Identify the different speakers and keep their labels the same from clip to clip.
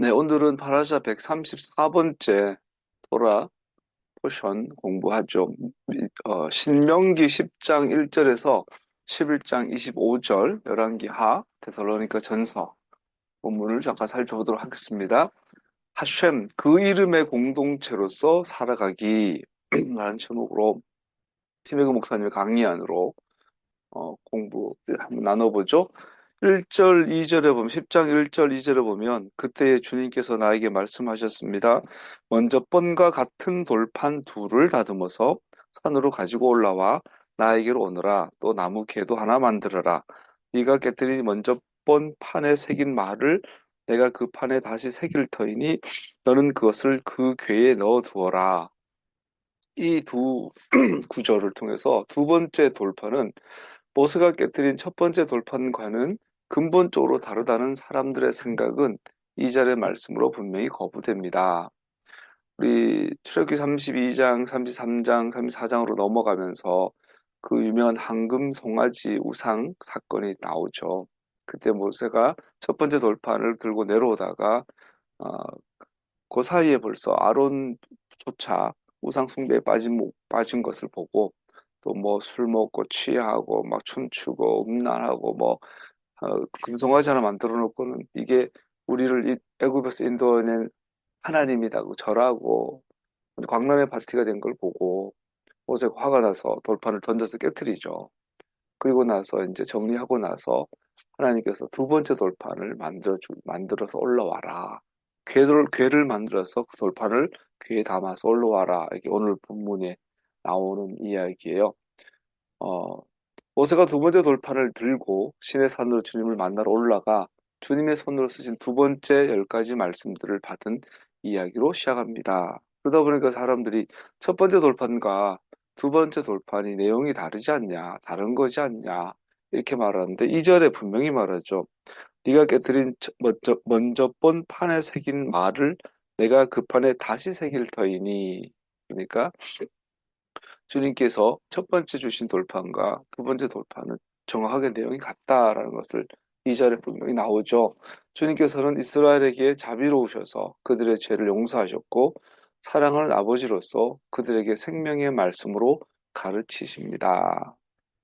Speaker 1: 네, 오늘은 파라샤 134번째 토라 포션 공부하죠. 신명기 10장 1절에서 11장 25절, 열왕기 하, 데살로니가 전서 본문을 잠깐 살펴보도록 하겠습니다. 하�렘, 그 이름의 공동체로서 살아가기 라는 제목으로 티메그 목사님의 강의 안으로 공부를 한번 나눠보죠. 1절, 2절에 보면, 10장 1절, 2절에 보면, 그때 주님께서 나에게 말씀하셨습니다. 먼저 뻔과 같은 돌판 둘을 다듬어서 산으로 가지고 올라와 나에게로 오너라. 또 나무 궤도 하나 만들어라. 네가 깨뜨린 먼저 뻔 판에 새긴 말을 내가 그 판에 다시 새길 터이니 너는 그것을 그 궤에 넣어 두어라. 이 두 구절을 통해서 두 번째 돌판은 모세가 깨뜨린 첫 번째 돌판과는 근본적으로 다르다는 사람들의 생각은 이 절의 말씀으로 분명히 거부됩니다. 우리 출애굽기 32장, 33장, 34장으로 넘어가면서 그 유명한 황금 송아지 우상 사건이 나오죠. 그때 모세가 첫 번째 돌판을 들고 내려오다가 어, 그 사이에 벌써 아론조차 우상 숭배에 빠진 것을 보고 또 뭐 술 먹고 취하고 막 춤추고 음란하고 뭐 금송아지 하나 만들어 놓고는 이게 우리를 애굽에서 인도해낸 하나님이라고 절하고 광란의 파티가 된 걸 보고 모세가 화가 나서 돌판을 던져서 깨뜨리죠. 그리고 나서 이제 정리하고 나서 하나님께서 두 번째 돌판을 만들어서 올라와라. 궤를 만들어서 그 돌판을 궤에 담아서 올라와라. 이게 오늘 본문에 나오는 이야기예요. 어, 모세가 두 번째 돌판을 들고 시내 산으로 주님을 만나러 올라가 주님의 손으로 쓰신 두 번째 10가지 말씀들을 받은 이야기로 시작합니다. 그러다 보니까 사람들이 첫 번째 돌판과 두 번째 돌판이 내용이 다르지 않냐, 다른 거지 않냐, 이렇게 말하는데 이 절에 분명히 말하죠. 네가 깨뜨린 먼저 본 판에 새긴 말을 내가 그 판에 다시 새길 터이니. 그러니까 주님께서 첫 번째 주신 돌판과 두 번째 돌판은 정확하게 내용이 같다라는 것을 이 절에 분명히 나오죠. 주님께서는 이스라엘에게 자비로우셔서 그들의 죄를 용서하셨고 사랑하는 아버지로서 그들에게 생명의 말씀으로 가르치십니다.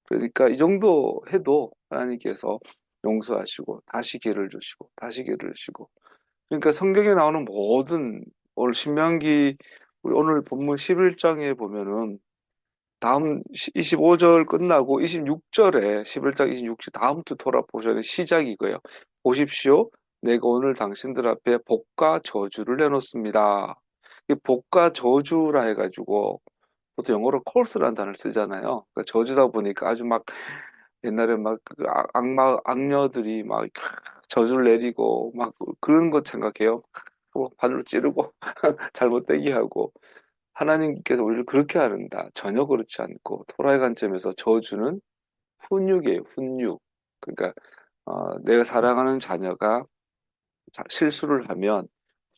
Speaker 1: 그러니까 이 정도 해도 하나님께서 용서하시고 다시 기회를 주시고 다시 기회를 주시고 그러니까 성경에 나오는 모든 오늘 신명기 우리 오늘 본문 11장에 보면은 다음 25절 끝나고 26절에 11장 26절 다음 주 토라 보셔는 시작이고요. 보십시오. 내가 오늘 당신들 앞에 복과 저주를 내놓습니다. 이 복과 저주라 해가지고 보통 영어로 curse라는 단어를 쓰잖아요. 그러니까 저주다 보니까 아주 막 옛날에 막그 악녀들이 막 저주를 내리고 막 그런 것 생각해요. 뭐 바늘로 찌르고 잘못되게 하고 하나님께서 우리를 그렇게 하는다. 전혀 그렇지 않고 토라의 관점에서 저주는 훈육이에요. 훈육. 그러니까 내가 사랑하는 자녀가 실수를 하면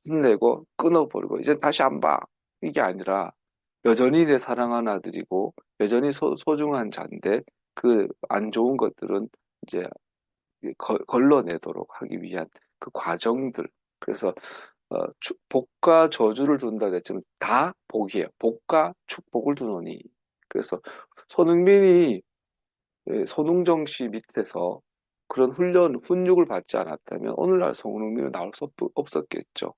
Speaker 1: 혼내고 끊어버리고 이제 다시 안 봐. 이게 아니라 여전히 내 사랑하는 아들이고 여전히 소중한 자인데 그 안 좋은 것들은 이제 걸러내도록 하기 위한 그 과정들. 그래서 복과 저주를 둔다 그랬지만 다 복이에요. 복과 축복을 두노니. 그래서 손흥민이 손흥정 씨 밑에서 그런 훈육을 받지 않았다면 오늘날 손흥민은 나올 수 없었겠죠.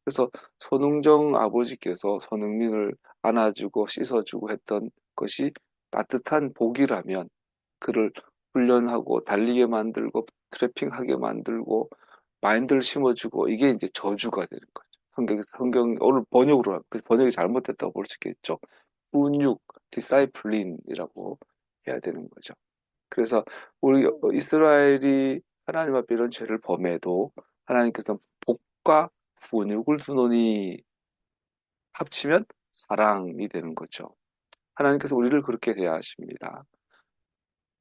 Speaker 1: 그래서 손흥정 아버지께서 손흥민을 안아주고 씻어주고 했던 것이 따뜻한 복이라면 그를 훈련하고 달리게 만들고 트래핑하게 만들고 마인드를 심어주고 이게 이제 저주가 되는 거죠. 성경 오늘 번역으로 그 번역이 잘못됐다고 볼 수 있겠죠. 훈육, 디사이플린이라고 해야 되는 거죠. 그래서 우리 이스라엘이 하나님 앞에 이런 죄를 범해도 하나님께서 복과 훈육을 두노니 합치면 사랑이 되는 거죠. 하나님께서 우리를 그렇게 대하십니다.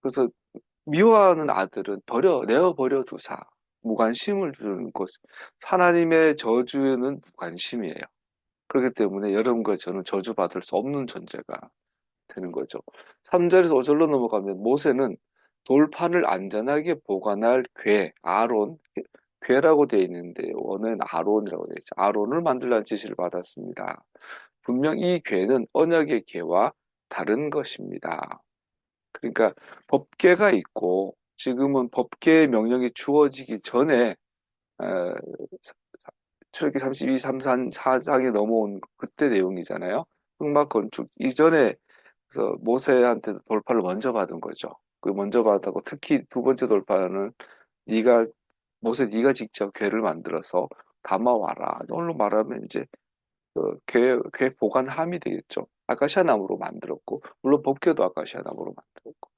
Speaker 1: 그래서 미워하는 아들은 내어 버려 두사 무관심을 주는 것. 하나님의 저주에는 무관심이에요. 그렇기 때문에 여러분과 저는 저주받을 수 없는 존재가 되는 거죠. 3절에서 5절로 넘어가면 모세는 돌판을 안전하게 보관할 아론, 괴라고 되어 있는데 원어는 아론이라고 되어 있죠. 아론을 만들라는 지시를 받았습니다. 분명 이 괴는 언약의 괴와 다른 것입니다. 그러니까 법궤가 있고 지금은 법궤의 명령이 주어지기 전에 어, 출애굽기 32, 33, 4장에 넘어온 그때 내용이잖아요. 흑막 건축 이전에 그래서 모세한테 돌파를 먼저 받은 거죠. 그 먼저 받았고 특히 두 번째 돌파는 네가 네가 직접 궤를 만들어서 담아와라. 오늘로 말하면 이제 궤 보관함이 되겠죠. 아카시아 나무로 만들었고 물론 법궤도 아카시아 나무로 만들었고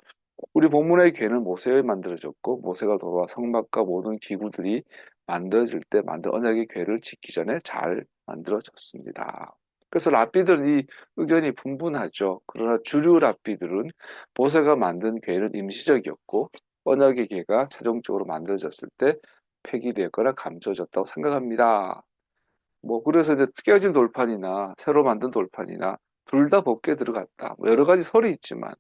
Speaker 1: 우리 본문의 궤는 모세에 만들어졌고 모세가 돌아와 성막과 모든 기구들이 만들어질 때 만든 언약의 궤를 짓기 전에 잘 만들어졌습니다. 그래서 랍비들은 이 의견이 분분하죠. 그러나 주류 랍비들은 모세가 만든 궤는 임시적이었고 언약의 궤가 최종적으로 만들어졌을 때 폐기되거나 감춰졌다고 생각합니다. 뭐 그래서 이제 깨진 돌판이나 새로 만든 돌판이나 둘 다 법궤에 들어갔다. 뭐 여러 가지 설이 있지만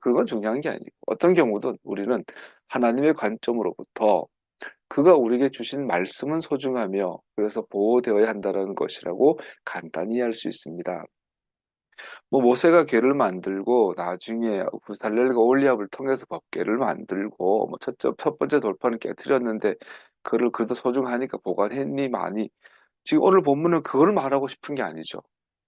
Speaker 1: 그건 중요한 게 아니고 어떤 경우든 우리는 하나님의 관점으로부터 그가 우리에게 주신 말씀은 소중하며 그래서 보호되어야 한다는 것이라고 간단히 할 수 있습니다. 뭐 모세가 궤를 만들고 나중에 부살렐과 올리압을 통해서 법궤를 만들고 뭐 첫 번째 돌파는 깨뜨렸는데 그를 그래도 소중하니까 보관했니 많이 지금 오늘 본문은 그걸 말하고 싶은 게 아니죠.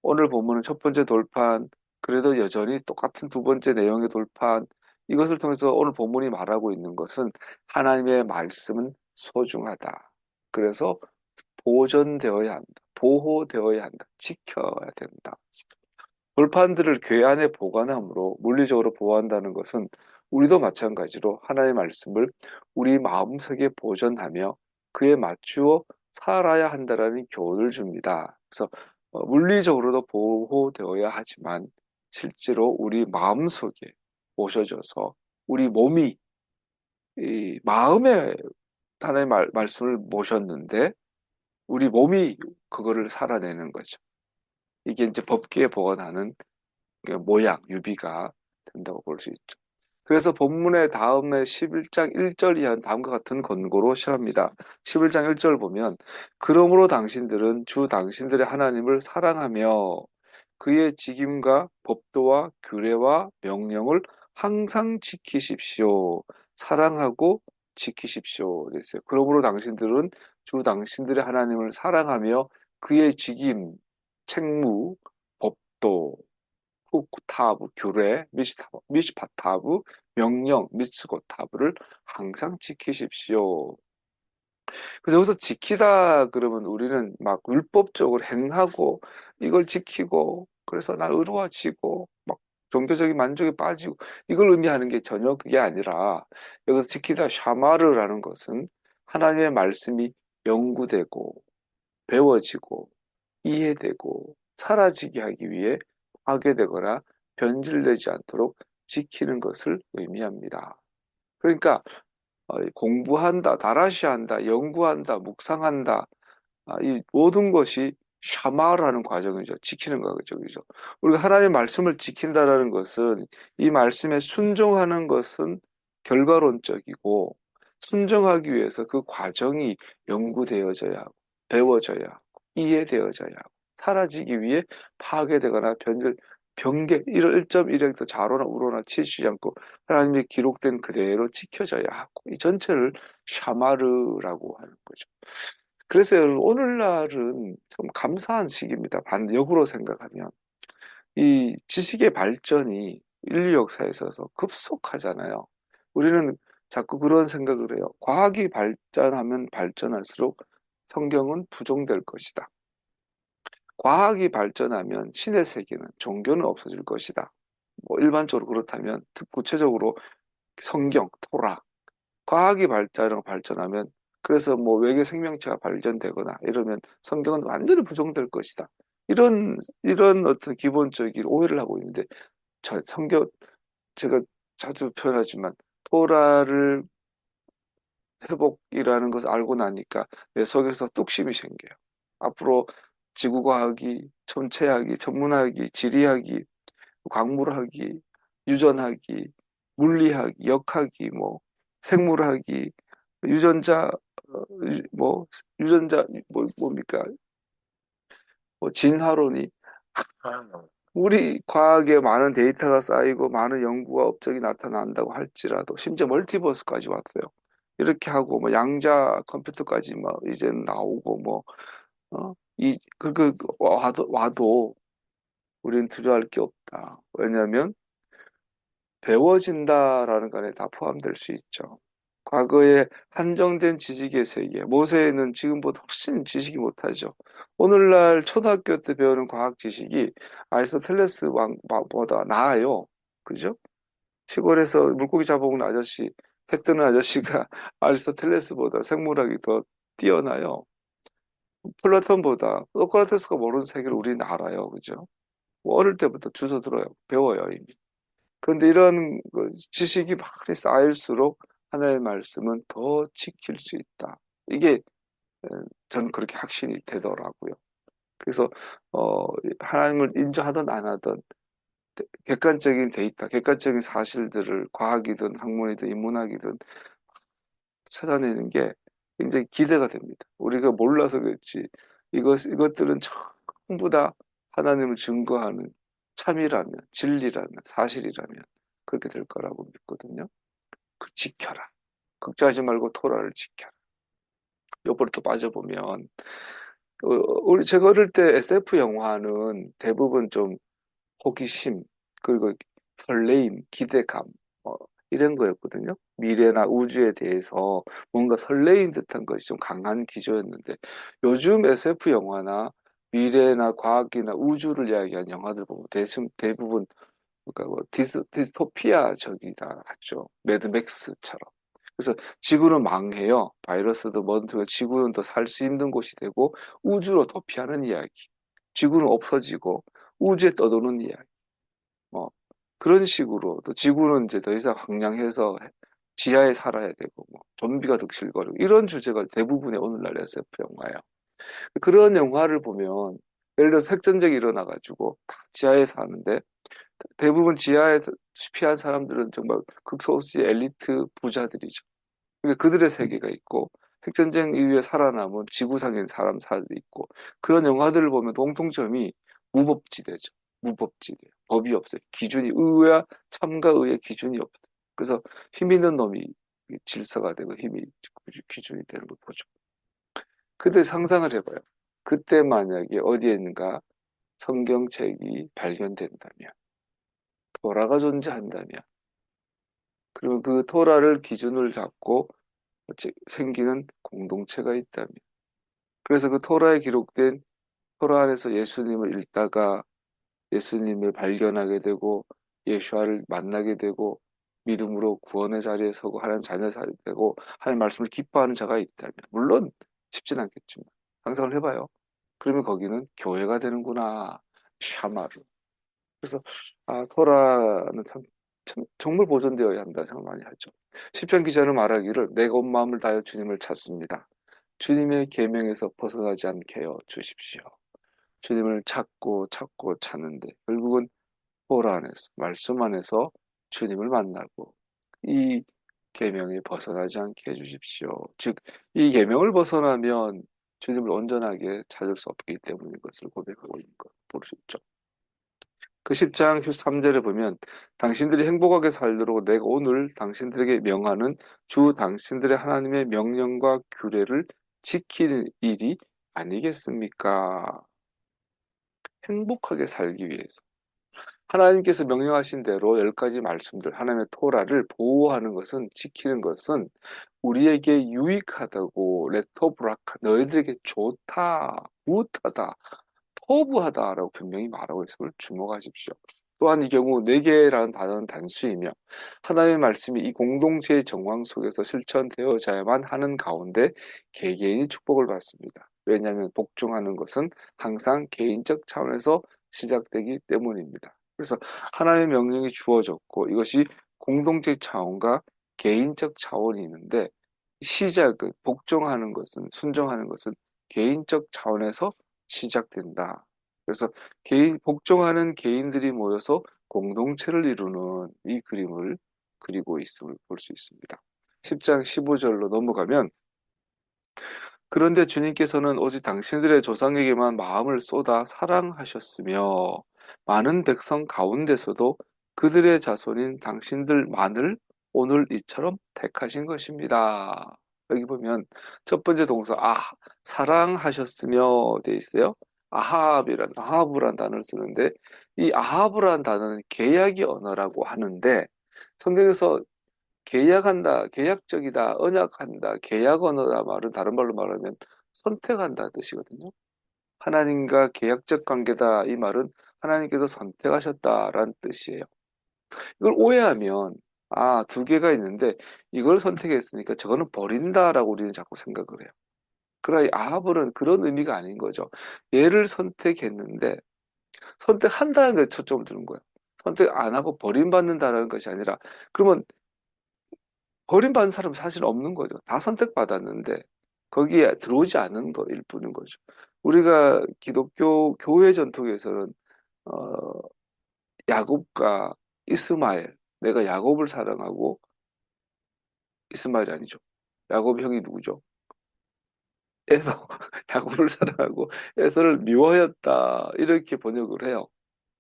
Speaker 1: 오늘 본문은 첫 번째 돌판, 그래도 여전히 똑같은 두 번째 내용의 돌판, 이것을 통해서 오늘 본문이 말하고 있는 것은 하나님의 말씀은 소중하다. 그래서 보존되어야 한다. 보호되어야 한다. 지켜야 된다. 돌판들을 궤 안에 보관함으로 물리적으로 보호한다는 것은 우리도 마찬가지로 하나님의 말씀을 우리 마음속에 보존하며 그에 맞추어 살아야 한다라는 교훈을 줍니다. 그래서 물리적으로도 보호되어야 하지만 실제로 우리 마음속에 오셔져서 우리 몸이 이 마음에 하나님의 말씀을 모셨는데 우리 몸이 그거를 살아내는 거죠. 이게 이제 법기에 보관하는 그 모양, 유비가 된다고 볼 수 있죠. 그래서 본문의 다음에 11장 1절 이하는 다음과 같은 권고로 시합니다. 11장 1절 보면 그러므로 당신들은 주 당신들의 하나님을 사랑하며 그의 직임과 법도와 규례와 명령을 항상 지키십시오. 사랑하고 지키십시오. 그랬어요. 그러므로 당신들은 주 당신들의 하나님을 사랑하며 그의 직임, 책무, 법도, 후쿠타브, 규례, 미시파타브, 명령, 미츠고타브를 항상 지키십시오. 근데 여기서 지키다 그러면 우리는 막 율법적으로 행하고 이걸 지키고 그래서 날 의로워지고 막 종교적인 만족에 빠지고 이걸 의미하는 게 전혀 그게 아니라 여기서 지키다 샤마르라는 것은 하나님의 말씀이 연구되고 배워지고 이해되고 사라지게 하기 위해 파괴되거나 변질되지 않도록 지키는 것을 의미합니다. 그러니까 공부한다, 다라시한다, 연구한다, 묵상한다, 이 모든 것이 샤마라는 과정이죠. 지키는 과정이죠. 우리가 하나님의 말씀을 지킨다라는 것은 이 말씀에 순종하는 것은 결과론적이고 순종하기 위해서 그 과정이 연구되어져야 하고 배워져야 하고 이해되어져야 하고 사라지기 위해 파괴되거나 변개 이런 1.1핵도 자로나 우로나 치지 않고 하나님의 기록된 그대로 지켜져야 하고 이 전체를 샤마르라고 하는 거죠. 그래서 오늘날은 좀 감사한 시기입니다. 역으로 생각하면 이 지식의 발전이 인류 역사에 있어서 급속하잖아요. 우리는 자꾸 그런 생각을 해요. 과학이 발전하면 발전할수록 성경은 부정될 것이다. 과학이 발전하면 신의 세계는 종교는 없어질 것이다. 뭐 일반적으로 그렇다면 구체적으로 성경, 토라, 과학이 발전하면 그래서 뭐 외계 생명체가 발견되거나 이러면 성경은 완전히 부정될 것이다. 이런 어떤 기본적인 오해를 하고 있는데 성경 제가 자주 표현하지만 토라를 회복이라는 것을 알고 나니까 내 속에서 뚝심이 생겨요. 앞으로 지구과학이, 천체학이, 천문학이, 지리학이, 광물학이, 유전학이, 물리학이, 역학이, 뭐 생물학이 유전자, 뭐, 유전자, 뭡니까? 뭐, 진화론이 우리 과학에 많은 데이터가 쌓이고 많은 연구와 업적이 나타난다고 할지라도 심지어 멀티버스까지 왔어요. 이렇게 하고 뭐 양자 컴퓨터까지 뭐 이제 나오고 뭐 와도 우리는 두려워할 게 없다. 왜냐하면 배워진다라는 거에 다 포함될 수 있죠. 과거에 한정된 지식의 세계, 모세는 지금보다 훨씬 지식이 못하죠. 오늘날 초등학교 때 배우는 과학 지식이 아리스토텔레스 왕보다 나아요. 그죠? 시골에서 물고기 잡아먹는 아저씨, 해 뜨는 아저씨가 아리스토텔레스보다 생물학이 더 뛰어나요. 플라톤보다 소크라테스가 모르는 세계를 우리는 알아요. 그죠? 뭐 어릴 때부터 주워 들어요. 배워요, 이미. 그런데 이런 지식이 많이 쌓일수록 하나님의 말씀은 더 지킬 수 있다. 이게 저는 그렇게 확신이 되더라고요. 그래서 하나님을 인정하든 안 하든 객관적인 데이터, 객관적인 사실들을 과학이든 학문이든 인문학이든 찾아내는 게 굉장히 기대가 됩니다. 우리가 몰라서 그렇지 이것들은 전부 다 하나님을 증거하는 참이라면, 진리라면, 사실이라면 그렇게 될 거라고 믿거든요. 그 지켜라. 걱정하지 말고 토라를 지켜라. 요번에 또 빠져보면 우리 제가 어릴 때 SF 영화는 대부분 좀 호기심 그리고 설레임, 기대감 이런 거였거든요. 미래나 우주에 대해서 뭔가 설레인 듯한 것이 좀 강한 기조였는데 요즘 SF 영화나 미래나 과학이나 우주를 이야기한 영화들 보면 대부분 그러니까 뭐 디스토피아적이다 하죠. 매드맥스처럼. 그래서 지구는 망해요. 바이러스도 뭐든 들고 지구는 더 살 수 있는 곳이 되고 우주로 도피하는 이야기. 지구는 없어지고 우주에 떠도는 이야기. 뭐 그런 식으로 또 지구는 이제 더 이상 황량해서 지하에 살아야 되고 뭐 좀비가 득실거리고 이런 주제가 대부분의 오늘날 SF 영화예요. 그런 영화를 보면 예를 들어서 핵전쟁이 일어나가지고 다 지하에 사는데 대부분 지하에서 피한 사람들은 정말 극소수의 엘리트 부자들이죠. 그러니까 그들의 세계가 있고 핵전쟁 이후에 살아남은 지구상의 사람들이 있고 그런 영화들을 보면 공통점이 무법지대죠. 무법지대. 법이 없어요. 기준이 의와 참과 의의 기준이 없어요. 그래서 힘 있는 놈이 질서가 되고 힘이 기준이 되는 걸 보죠. 근데 상상을 해봐요. 그때 만약에 어디에는가 성경책이 발견된다면, 토라가 존재한다면, 그리고 그 토라를 기준을 잡고 생기는 공동체가 있다면, 그래서 그 토라에 기록된 토라 안에서 예수님을 읽다가 예수님을 발견하게 되고 예수와를 만나게 되고 믿음으로 구원의 자리에 서고 하나님 자녀 자리에 되고 하나님 말씀을 기뻐하는 자가 있다면 물론 쉽진 않겠지만 상상을 해봐요. 그러면 거기는 교회가 되는구나. 샤마르. 그래서 토라는 정말 보존되어야 한다 생각 많이 하죠. 시편 기자는 말하기를 내가 온 마음을 다하여 주님을 찾습니다. 주님의 계명에서 벗어나지 않게 해 주십시오. 주님을 찾고 찾고 찾는데 결국은 토라 안에서 말씀 안에서 주님을 만나고 이 계명에 벗어나지 않게 해주십시오. 즉 이 계명을 벗어나면 주님을 온전하게 찾을 수 없기 때문인 것을 고백하고 있는 것 볼 수 있죠. 그 10장 13절에 보면 당신들이 행복하게 살도록 내가 오늘 당신들에게 명하는 주 당신들의 하나님의 명령과 규례를 지키는 일이 아니겠습니까? 행복하게 살기 위해서. 하나님께서 명령하신 대로 10가지 말씀들, 하나님의 토라를 보호하는 것은, 지키는 것은 우리에게 유익하다고, 레토브라카, 너희들에게 좋다, 무엇하다, 터부하다라고 분명히 말하고 있음을 주목하십시오. 또한 이 경우 내게라는 단어는 단수이며 하나님의 말씀이 이 공동체의 정황 속에서 실천되어져야만 하는 가운데 개개인이 축복을 받습니다. 왜냐하면 복종하는 것은 항상 개인적 차원에서 시작되기 때문입니다. 그래서 하나님의 명령이 주어졌고 이것이 공동체 차원과 개인적 차원이 있는데 시작은 복종하는 것은 순종하는 것은 개인적 차원에서 시작된다. 그래서 복종하는 개인들이 모여서 공동체를 이루는 이 그림을 그리고 있음을 볼 수 있습니다. 10장 15절로 넘어가면 그런데 주님께서는 오직 당신들의 조상에게만 마음을 쏟아 사랑하셨으며 많은 백성 가운데서도 그들의 자손인 당신들만을 오늘 이처럼 택하신 것입니다. 여기 보면 첫 번째 동사 사랑하셨으며 돼 있어요. 아합이란 단어를 쓰는데 이 아합이란 단어는 계약의 언어라고 하는데 성경에서 계약한다, 계약적이다, 언약한다, 계약 언어라 말은 다른 말로 말하면 선택한다 뜻이거든요. 하나님과 계약적 관계다 이 말은 하나님께서 선택하셨다라는 뜻이에요. 이걸 오해하면 두 개가 있는데 이걸 선택했으니까 저거는 버린다라고 우리는 자꾸 생각을 해요. 그러나 이 아합은 그런 의미가 아닌 거죠. 얘를 선택했는데 선택한다는 게 초점을 두는 거예요. 선택 안 하고 버림받는다는 것이 아니라 그러면 버림받은 사람은 사실 없는 거죠. 다 선택받았는데 거기에 들어오지 않은 거일 뿐인 거죠. 우리가 기독교 교회 전통에서는 어, 야곱과 이스마엘, 내가 야곱을 사랑하고 이스마엘이 아니죠. 야곱 형이 누구죠? 에서 야곱을 사랑하고 에서를 미워하였다 이렇게 번역을 해요.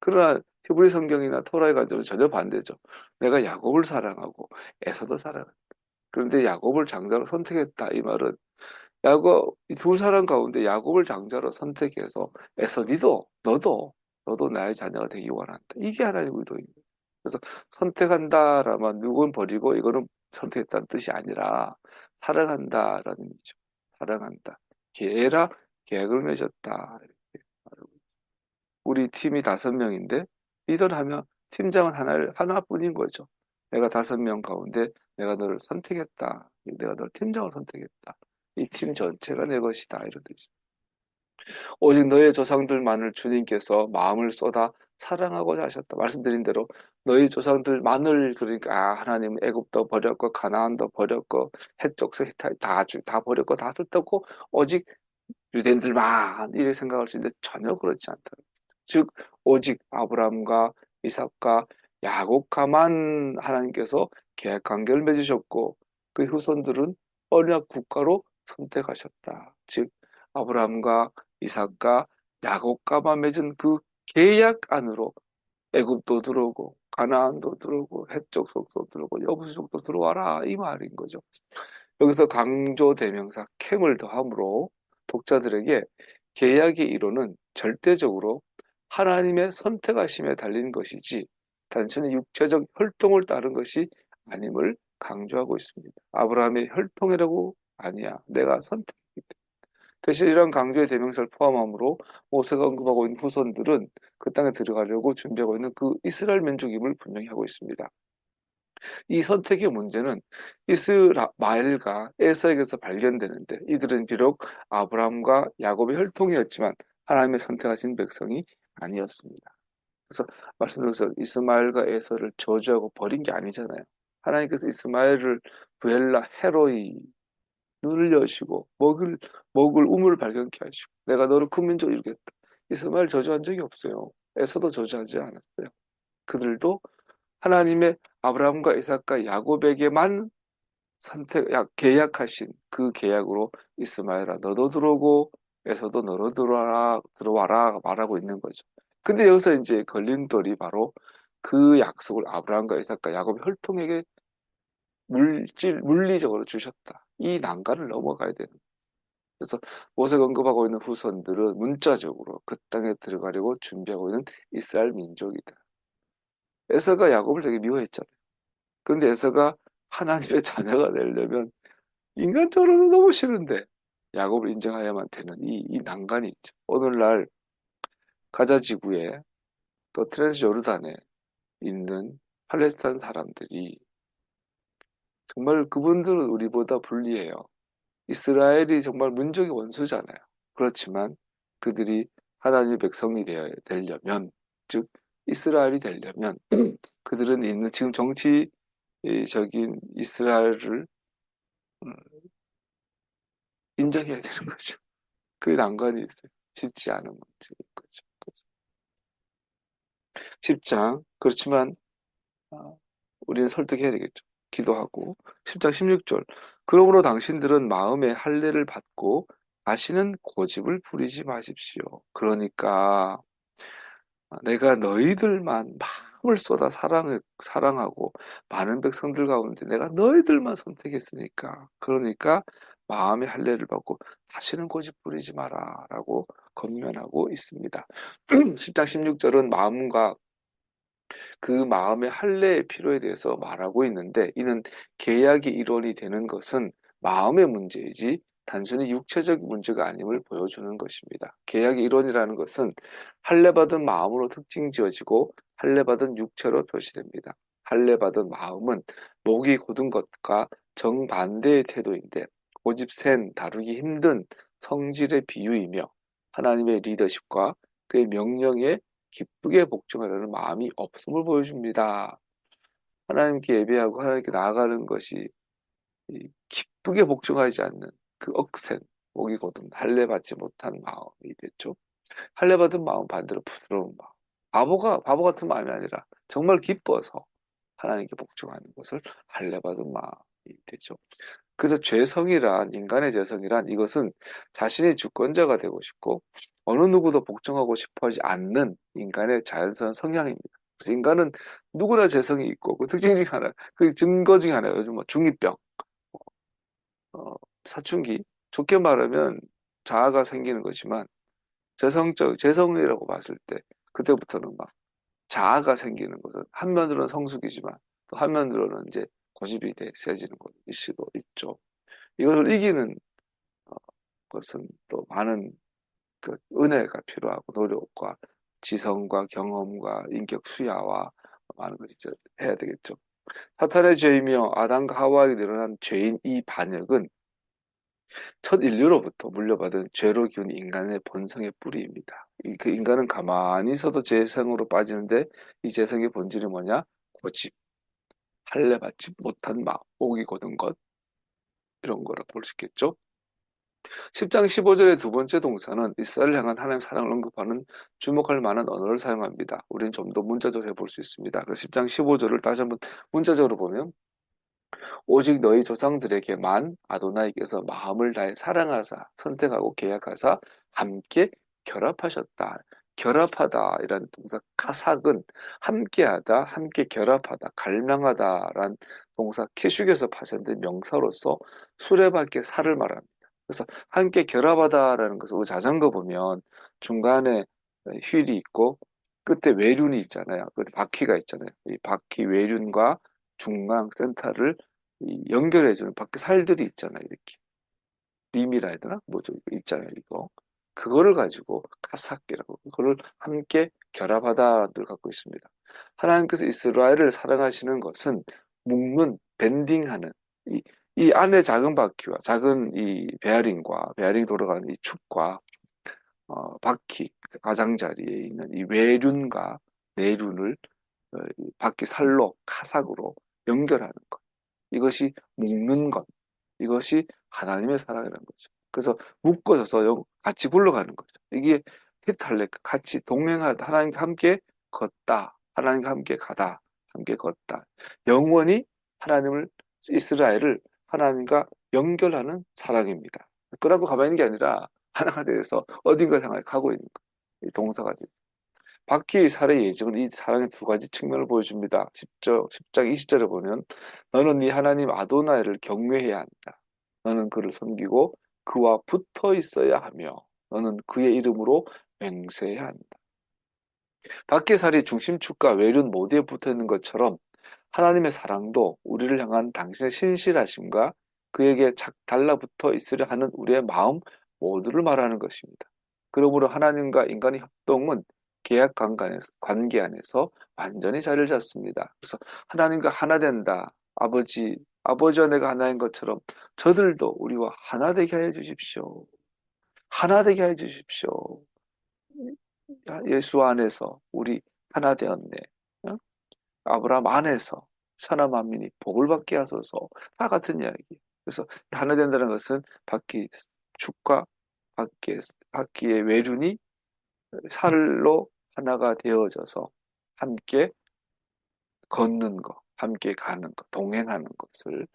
Speaker 1: 그러나 히브리 성경이나 토라의 관점은 전혀 반대죠. 내가 야곱을 사랑하고 에서도 사랑한다. 그런데 야곱을 장자로 선택했다 이 말은 야곱 이 두 사람 가운데 야곱을 장자로 선택해서 에서 너도 나의 자녀가 되기 원한다. 이게 하나님의 의도입니다. 그래서 선택한다라면 누군 버리고 이거는 선택했다는 뜻이 아니라 사랑한다라는 의미죠. 사랑한다. 계라 계약을 맺었다. 이렇게 말하고. 우리 팀이 5명인데 리더를 하면 팀장은 하나뿐인 거죠. 내가 5명 가운데 내가 너를 선택했다. 내가 너를 팀장으로 선택했다. 이 팀 전체가 내 것이다. 이런 뜻이죠. 오직 너의 조상들만을 주님께서 마음을 쏟아 사랑하고자 하셨다. 말씀드린 대로 너희 조상들만을 그러니까 하나님 애굽도 버렸고 가나안도 버렸고 해쪽 세타 다 버렸고 다 뜯었고 오직 유대인들만 이렇게 생각할 수 있는데 전혀 그렇지 않다. 즉 오직 아브라함과 이삭과 야곱과만 하나님께서 계약 관계를 맺으셨고 그 후손들은 언약 국가로 선택하셨다. 즉 아브라함과 이삭과 야곱과만 맺은 그 계약 안으로 애굽도 들어오고 가나안도 들어오고 해쪽 속도 들어오고 여부 속도 들어와라 이 말인 거죠. 여기서 강조 대명사 캠을 더함으로 독자들에게 계약의 이론은 절대적으로 하나님의 선택하심에 달린 것이지 단순히 육체적 혈통을 따른 것이 아님을 강조하고 있습니다. 아브라함의 혈통이라고 아니야. 내가 선택했기 때문에. 대신 이런 강조의 대명사를 포함함으로 모세가 언급하고 있는 후손들은 그 땅에 들어가려고 준비하고 있는 그 이스라엘 민족임을 분명히 하고 있습니다. 이 선택의 문제는 이스마엘과 에서에게서 발견되는데 이들은 비록 아브라함과 야곱의 혈통이었지만 하나님의 선택하신 백성이 아니었습니다. 그래서 말씀드려서 이스마엘과 에서를 저주하고 버린 게 아니잖아요. 하나님께서 이스마엘을 부엘라 헤로이 눈을 여시고 먹을 우물을 발견케 하시고 내가 너를 큰 민족으로 이루겠다. 이스마엘 저주한 적이 없어요. 에서도 저주하지 않았어요. 그들도 하나님의 아브라함과 이삭과 야곱에게만 계약하신 그 계약으로 이스마엘아 너도 들어오고 에서도 너로 들어와라 말하고 있는 거죠. 근데 여기서 이제 걸림돌이 바로 그 약속을 아브라함과 이삭과 야곱의 혈통에게 물리적으로 주셨다. 이 난관을 넘어가야 되는 거예요. 그래서 모세가 언급하고 있는 후손들은 문자적으로 그 땅에 들어가려고 준비하고 있는 이스라엘 민족이다. 에서가 야곱을 되게 미워했잖아요. 그런데 에서가 하나님의 자녀가 되려면 인간적으로는 너무 싫은데 야곱을 인정해야만 되는 이 난간이 있죠. 오늘날 가자 지구에 또 트랜스 요르단에 있는 팔레스타인 사람들이 정말 그분들은 우리보다 불리해요. 이스라엘이 정말 민족의 원수잖아요. 그렇지만 그들이 하나님의 백성이 되려면 즉 이스라엘이 되려면 그들은 있는 지금 정치적인 이스라엘을 음, 인정해야 되는 거죠. 그 난관이 있어요. 쉽지 않은 문제인 거죠. 그래서 10장 그렇지만 아, 우리는 설득해야 되겠죠. 기도하고 10장 16절 그러므로 당신들은 마음에 할례를 받고 다시는 고집을 부리지 마십시오. 그러니까 내가 너희들만 마음을 쏟아 사랑하고 많은 백성들 가운데 내가 너희들만 선택했으니까 그러니까 마음의 할례를 받고 다시는 고집 부리지 마라 라고 권면하고 있습니다. 10장 16절은 마음과 그 마음의 할례의 필요에 대해서 말하고 있는데 이는 계약의 일원이 되는 것은 마음의 문제이지 단순히 육체적 문제가 아님을 보여주는 것입니다. 계약의 일원이라는 것은 할례받은 마음으로 특징 지어지고 할례받은 육체로 표시됩니다. 할례받은 마음은 목이 곧은 것과 정반대의 태도인데 고집 센 다루기 힘든 성질의 비유이며 하나님의 리더십과 그의 명령에 기쁘게 복종하려는 마음이 없음을 보여줍니다. 하나님께 예배하고 하나님께 나아가는 것이 기쁘게 복종하지 않는 그 억센 목이 곧은 할례 받지 못한 마음이 됐죠. 할례 받은 마음 반대로 부드러운 마음. 바보 같은 마음이 아니라 정말 기뻐서 하나님께 복종하는 것을 할례 받은 마음이 되죠. 그래서 인간의 죄성이란 이것은 자신이 주권자가 되고 싶고 어느 누구도 복종하고 싶어 하지 않는 인간의 자연스러운 성향입니다. 그래서 인간은 누구나 죄성이 있고 그 특징 중에 하나, 그 증거 중에 하나가 요즘 뭐 중이병, 어, 사춘기, 좋게 말하면 자아가 생기는 거지만 재성이라고 봤을 때 그때부터는 막 자아가 생기는 것은 한면으로는 성숙이지만 또 한면으로는 이제 고집이 세지는 것일 수도 있죠. 이것을 이기는 어, 것은 또 많은 그 은혜가 필요하고 노력과 지성과 경험과 인격 수야와 많은 것을 이제 해야 되겠죠. 사탄의 죄이며 아담과 하와에게 늘어난 죄인 이 반역은 첫 인류로부터 물려받은 죄로 기운 인간의 본성의 뿌리입니다. 그 인간은 가만히 있어도 죄성으로 빠지는데 이 죄성의 본질이 뭐냐? 고집, 할례 받지 못한 마음, 오기 곧은 것 이런 거라 볼 수 있겠죠. 10장 15절의 두 번째 동사는 이스라엘을 향한 하나님의 사랑을 언급하는 주목할 만한 언어를 사용합니다. 우리는 좀 더 문자적으로 해볼 수 있습니다. 10장 15절을 다시 한번 문자적으로 보면 오직 너희 조상들에게만 아도나이께서 마음을 다해 사랑하사 선택하고 계약하사 함께 결합하셨다. 결합하다 이란 동사 카삭은 함께하다, 함께 결합하다, 갈망하다란 동사 캐슈에서 파생된 명사로서 수레바퀴 살을 말합니다. 그래서 함께 결합하다라는 것은 우리 자전거 보면 중간에 휠이 있고 끝에 외륜이 있잖아요. 그 바퀴가 있잖아요. 이 바퀴 외륜과 중앙 센터를 연결해주는 밖에 살들이 있잖아요. 이렇게 림이라 해야 되나? 뭐죠? 이거 있잖아요. 이거 그거를 가지고 카삭이라고 그거를 함께 결합하다를 갖고 있습니다. 하나님께서 이스라엘을 사랑하시는 것은 묶는 밴딩하는 이 안에 작은 바퀴와 작은 이 베어링 돌아가는 이 축과 바퀴 가장자리에 있는 이 외륜과 내륜을 이 바퀴 살로 카삭으로 연결하는 것. 이것이 묶는 것. 이것이 하나님의 사랑이라는 거죠. 그래서 묶어져서 같이 굴러가는 거죠. 이게 히탈레 같이 동행하다 하나님과 함께 걷다. 하나님과 함께 가다. 함께 걷다. 영원히 하나님을 이스라엘을 하나님과 연결하는 사랑입니다. 그러고 가만히 있는 게 아니라 하나가 되어서 어딘가 향해 가고 있는 거. 이 동사가 되죠. 바퀴의 살해 예정은 이 사랑의 두 가지 측면을 보여줍니다. 10장 20절에 보면 너는 네 하나님 아도나이를 경외해야 한다. 너는 그를 섬기고 그와 붙어 있어야 하며 너는 그의 이름으로 맹세해야 한다. 바퀴의 살이 중심축과 외륜 모두에 붙어 있는 것처럼 하나님의 사랑도 우리를 향한 당신의 신실하심과 그에게 착 달라붙어 있으려 하는 우리의 마음 모두를 말하는 것입니다. 그러므로 하나님과 인간의 협동은 계약 관계 안에서 완전히 자리를 잡습니다. 그래서 하나님과 하나 된다. 아버지와 내가 하나인 것처럼 저들도 우리와 하나 되게 하여 주십시오. 하나 되게 하여 주십시오. 예수 안에서 우리 하나 되었네. 어? 아브라함 안에서 천하 만민이 복을 받게 하소서. 다 같은 이야기. 그래서 하나 된다는 것은 축과 바퀴의 외륜이 살로 하나가 되어져서 함께 걷는 거. 함께 가는 것, 동행하는 것을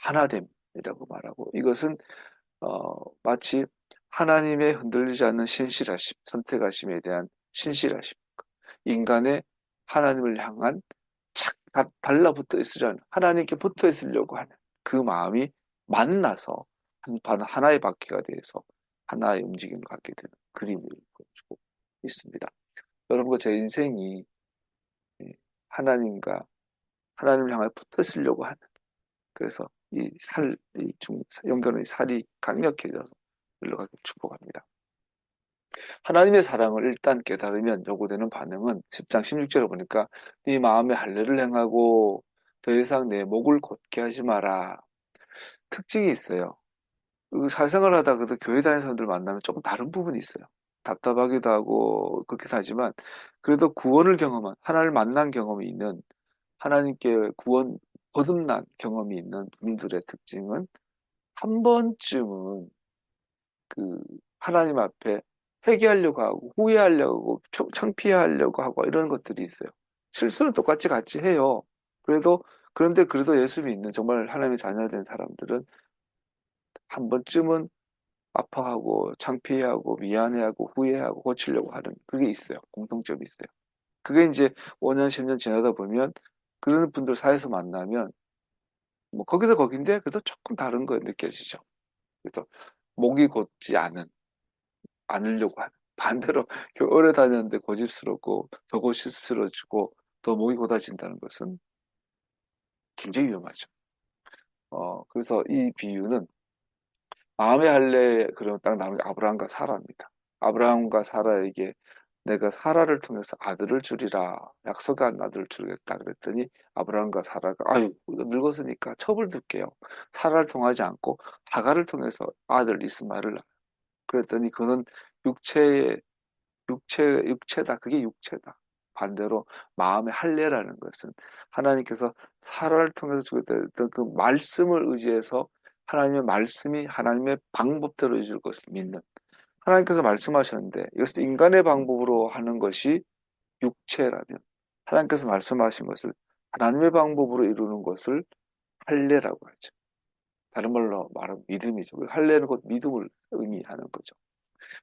Speaker 1: 하나됨이라고 말하고, 이것은 마치 하나님의 흔들리지 않는 신실하심, 선택하심에 대한 신실하심, 인간의 하나님을 향한 착 달라붙어 있으려는, 하나님께 붙어 있으려고 하는 그 마음이 만나서 하나의 바퀴가 돼서 하나의 움직임을 갖게 되는 그림을 보여주고 있습니다. 여러분과 제 인생이 하나님과 하나님을 향해 붙어 있으려고 하는, 그래서 연결의 살이 강력해져서 흘러가길 축복합니다. 하나님의 사랑을 일단 깨달으면 요구되는 반응은 10장 16절에 보니까 네 마음에 할례를 행하고 더 이상 내 목을 곧게 하지 마라. 특징이 있어요. 사회생활 하다가 교회 다니는 사람들 만나면 조금 다른 부분이 있어요. 답답하기도 하고 그렇긴 하지만 그래도 구원을 경험한, 하나님을 만난 경험이 있는, 하나님께 거듭난 경험이 있는 분들의 특징은 한 번쯤은 그 하나님 앞에 회개하려고 하고 후회하려고 하고 창피하려고 하고 이런 것들이 있어요. 실수는 똑같이 같이 해요. 그런데 그래도 예수 믿는 정말 하나님의 자녀된 사람들은 한 번쯤은 아파하고 창피하고 미안해하고 후회하고 고치려고 하는 그게 있어요. 공통점이 있어요. 그게 이제 5년, 10년 지나다 보면 그런 분들 사이에서 만나면 뭐 거기서 거긴데 그래도 조금 다른 거 느껴지죠. 그래서 목이 곧지 않으려고 하는. 반대로 오래 다녔는데 고집스럽고 더 고집스러워지고 더 목이 곧아진다는 것은 굉장히 위험하죠. 그래서 이 비유는 마음의 할례 그러면 딱 나오는 게 아브라함과 사라입니다. 아브라함과 사라에게 내가 사라를 통해서 아들을 주리라 약속한 아들을 주겠다 그랬더니 아브라함과 사라가 아유 늙었으니까 첩을 둘게요. 사라를 통하지 않고 하갈을 통해서 아들 이스마엘을 그랬더니 그는 육체의 육체다. 그게 육체다. 반대로 마음의 할례라는 것은 하나님께서 사라를 통해서 주겠다 했던 그 말씀을 의지해서 하나님의 말씀이 하나님의 방법대로 해줄 것을 믿는, 하나님께서 말씀하셨는데 이것을 인간의 방법으로 하는 것이 육체라면 하나님께서 말씀하신 것을 하나님의 방법으로 이루는 것을 할례라고 하죠. 다른 말로 말하면 믿음이죠. 할례는 곧 믿음을 의미하는 거죠.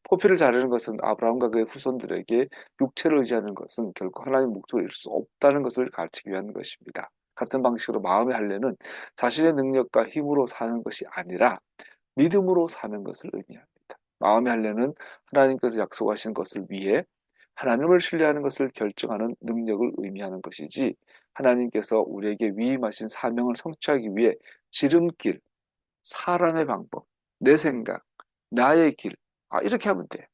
Speaker 1: 포피를 자르는 것은 아브라함과 그의 후손들에게 육체를 의지하는 것은 결코 하나님의 목적을 이룰 수 없다는 것을 가르치기 위한 것입니다. 같은 방식으로 마음의 할례는 자신의 능력과 힘으로 사는 것이 아니라 믿음으로 사는 것을 의미합니다. 마음의 할례는 하나님께서 약속하신 것을 위해 하나님을 신뢰하는 것을 결정하는 능력을 의미하는 것이지, 하나님께서 우리에게 위임하신 사명을 성취하기 위해 지름길, 사람의 방법, 내 생각, 나의 길, 이렇게 하면 돼.